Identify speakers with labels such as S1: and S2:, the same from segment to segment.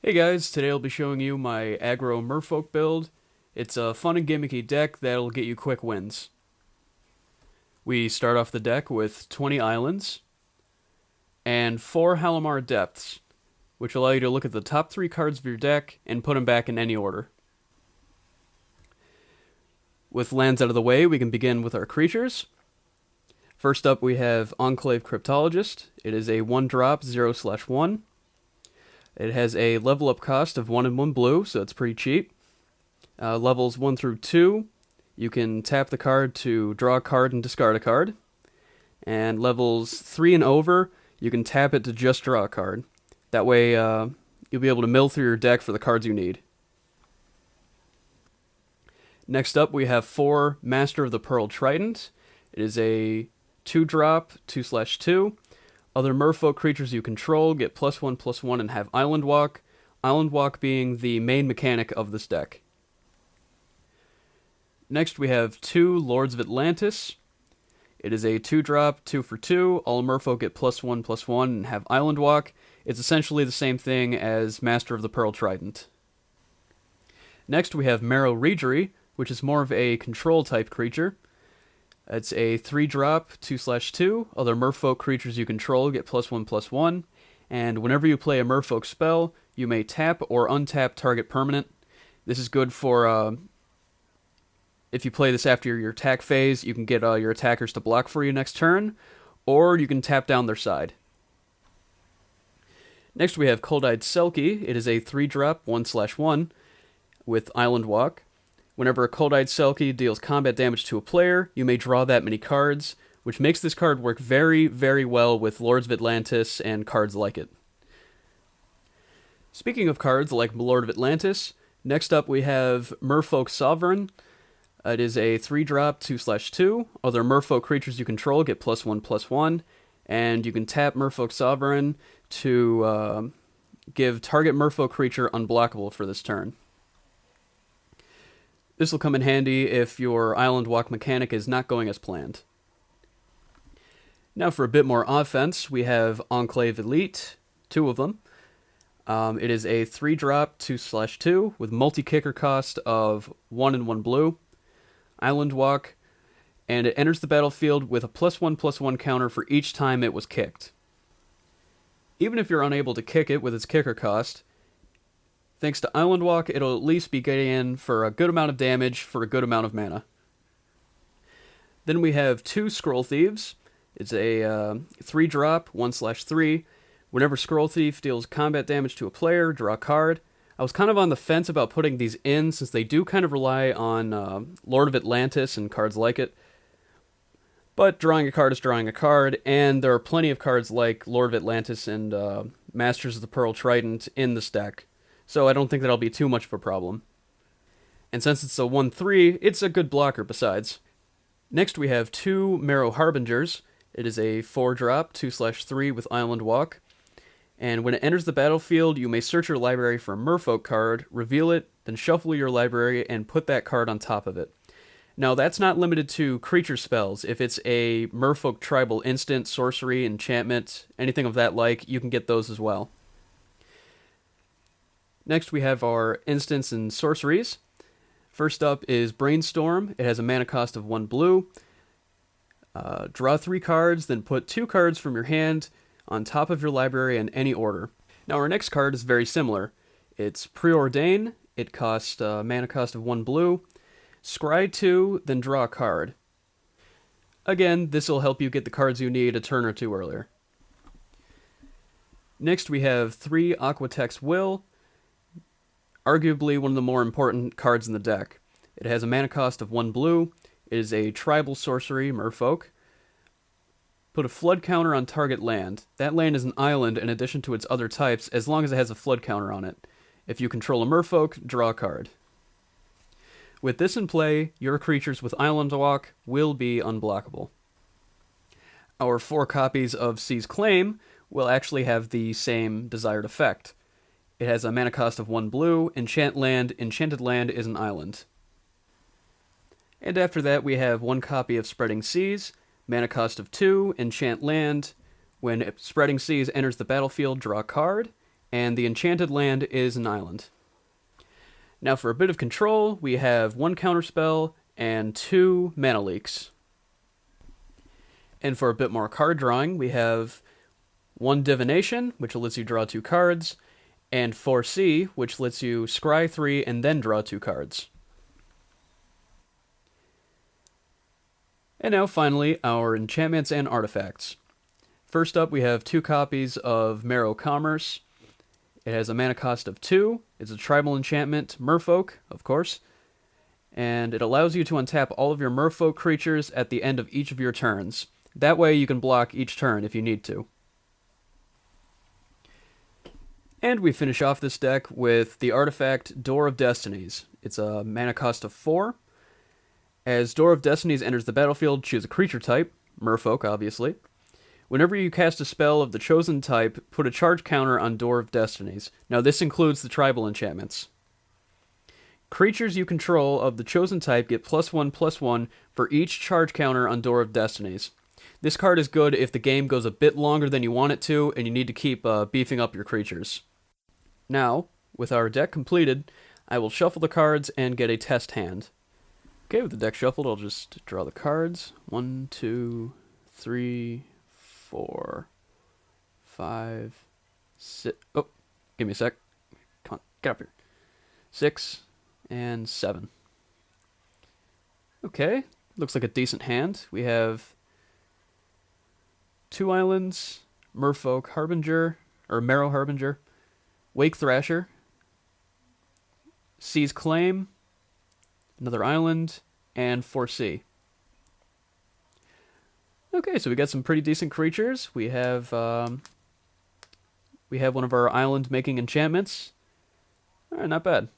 S1: Hey guys, today I'll be showing you my Aggro Merfolk build. It's a fun and gimmicky deck that'll get you quick wins. We start off the deck with 20 islands and 4 Halimar Depths, which allow you to look at the top 3 cards of your deck and put them back in any order. With lands out of the way, we can begin with our creatures. First up, we have Enclave Cryptologist. It is a 1-drop 0/1. It has a level up cost of 1 and 1 blue, so it's pretty cheap. Levels 1 through 2, you can tap the card to draw a card and discard a card. And levels 3 and over, you can tap it to just draw a card. That way, you'll be able to mill through your deck for the cards you need. Next up, we have 4 Master of the Pearl Trident. It is a 2-drop 2/2. Other Merfolk creatures you control get +1/+1 and have Island Walk. Island Walk being the main mechanic of this deck. Next we have 2 Lords of Atlantis. It is a 2-drop 2/2. All Merfolk get +1/+1 and have Island Walk. It's essentially the same thing as Master of the Pearl Trident. Next we have Marrow Reejery, which is more of a control type creature. It's a 3-drop 2/2. Other Merfolk creatures you control get +1/+1. And whenever you play a Merfolk spell, you may tap or untap target permanent. This is good for if you play this after your attack phase, you can get your attackers to block for you next turn, or you can tap down their side. Next we have Cold-Eyed Selkie. It is a 3-drop 1/1 with Island Walk. Whenever a Cold-Eyed Selkie deals combat damage to a player, you may draw that many cards, which makes this card work very, very well with Lords of Atlantis and cards like it. Speaking of cards like Lord of Atlantis, next up we have Merfolk Sovereign. It is a 3-drop 2/2. Other Merfolk creatures you control get +1/+1, and you can tap Merfolk Sovereign to give target Merfolk creature unblockable for this turn. This will come in handy if your Island Walk mechanic is not going as planned. Now for a bit more offense, we have Enclave Elite, 2 of them. It is a 3-drop 2/2 with multi-kicker cost of 1 and 1 blue, Island Walk, and it enters the battlefield with a +1/+1 counter for each time it was kicked. Even if you're unable to kick it with its kicker cost, thanks to Island Walk, it'll at least be getting in for a good amount of damage for a good amount of mana. Then we have 2 Scroll Thieves. It's a 3-drop 1/3. Whenever Scroll Thief deals combat damage to a player, draw a card. I was kind of on the fence about putting these in since they do kind of rely on Lord of Atlantis and cards like it. But drawing a card is drawing a card, and there are plenty of cards like Lord of Atlantis and Masters of the Pearl Trident in this deck. So I don't think that'll be too much of a problem. And since it's a 1/3, it's a good blocker besides. Next we have 2 Marrow Harbingers. It is a 4-drop 2/3 with Island Walk. And when it enters the battlefield, you may search your library for a Merfolk card, reveal it, then shuffle your library and put that card on top of it. Now that's not limited to creature spells. If it's a Merfolk tribal instant, sorcery, enchantment, anything of that like, you can get those as well. Next we have our instants and sorceries. First up is Brainstorm. It has a mana cost of 1 blue. Draw 3 cards, then put 2 cards from your hand on top of your library in any order. Now our next card is very similar. It's Preordain. It costs a mana cost of 1 blue. Scry 2, then draw a card. Again, this will help you get the cards you need a turn or 2 earlier. Next we have 3 Aquatex Will. Arguably one of the more important cards in the deck. It has a mana cost of 1 blue. It is a tribal sorcery, Merfolk. Put a flood counter on target land. That land is an island in addition to its other types, as long as it has a flood counter on it. If you control a Merfolk, draw a card. With this in play, your creatures with Island Walk will be unblockable. Our 4 copies of Sea's Claim will actually have the same desired effect. It has a mana cost of 1 blue, enchant land, enchanted land is an island. And after that we have 1 copy of Spreading Seas, mana cost of 2, enchant land. When Spreading Seas enters the battlefield, draw a card. and the enchanted land is an island. Now for a bit of control, we have 1 counterspell and 2 mana leaks. And for a bit more card drawing, we have 1 divination, which lets you draw 2 cards, and Foresee, which lets you scry 3 and then draw 2 cards. And now finally, our Enchantments and Artifacts. First up, we have 2 copies of Marrow Commerce. It has a mana cost of 2. It's a tribal enchantment, Merfolk, of course. And it allows you to untap all of your Merfolk creatures at the end of each of your turns. That way you can block each turn if you need to. And we finish off this deck with the artifact Door of Destinies. It's a mana cost of 4. As Door of Destinies enters the battlefield, choose a creature type, Merfolk obviously. Whenever you cast a spell of the chosen type, put a charge counter on Door of Destinies. Now this includes the tribal enchantments. Creatures you control of the chosen type get +1/+1 for each charge counter on Door of Destinies. This card is good if the game goes a bit longer than you want it to, and you need to keep beefing up your creatures. Now, with our deck completed, I will shuffle the cards and get a test hand. Okay, with the deck shuffled, I'll just draw the cards. 1, 2, 3, 4, 5, 6. Oh, give me a sec. Come on, get up here. 6 and 7. Okay, looks like a decent hand. We have 2 islands, Merfolk Harbinger, or Marrow Harbinger, Wake Thrasher, Sea's Claim, another island, and Foresee. Okay, so we got some pretty decent creatures. We have one of our island-making enchantments. All right, not bad.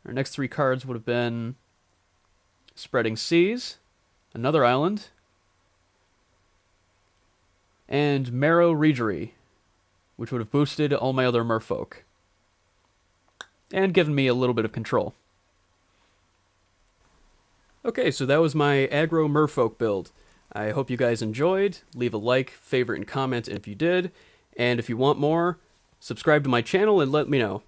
S1: Our next 3 cards would have been Spreading Seas, another island, and Marrow Regery, which would have boosted all my other Merfolk, and given me a little bit of control. Okay, so that was my Aggro Merfolk build. I hope you guys enjoyed. Leave a like, favorite, and comment if you did. And if you want more, subscribe to my channel and let me know.